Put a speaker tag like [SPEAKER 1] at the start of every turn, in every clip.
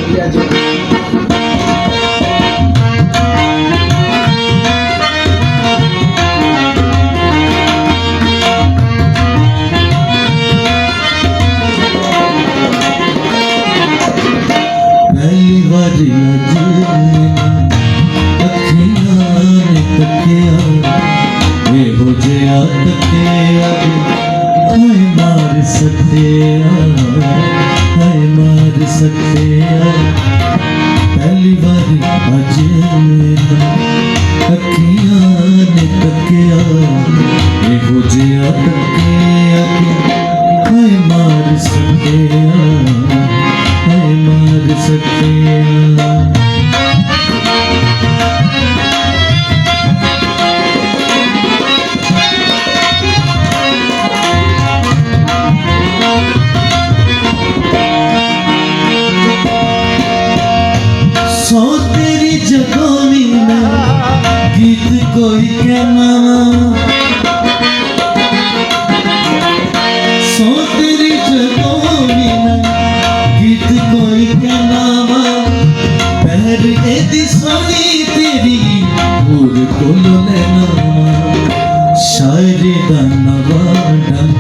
[SPEAKER 1] किया जो
[SPEAKER 2] पहली बारी मार सकते पहली बारी अज अखियां ने तकिया हो जिया तकिया मार सकते मार सकते सो तेरी जगोनी में गीत कोई कहना सो तेरी जगोनी में गीत कोई कहना पैर एदी सोनी तेरी पूर को लेना शायरी दा नवा ढंग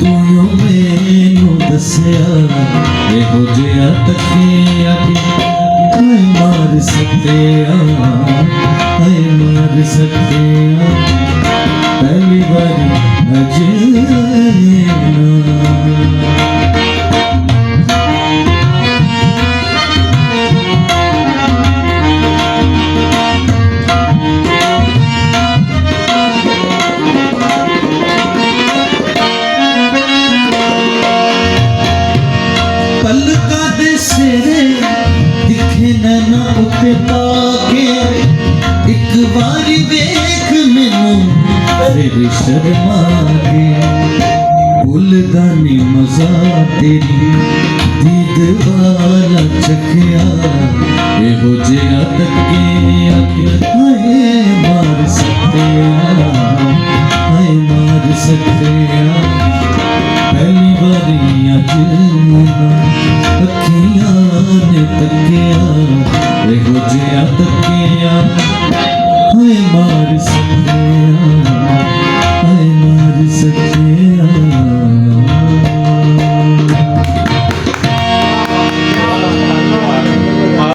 [SPEAKER 2] तू मैनू दसिया हो जिया तकिया मार सकते मार सकते पहली बारी पलका दे सिरे दिखे नैना उते ताके एक बारी देख मैनू फिर शर्मा गया भूलदा नी मजा तेरी दीद वाला चखिया हो जिया तकिया मार सकते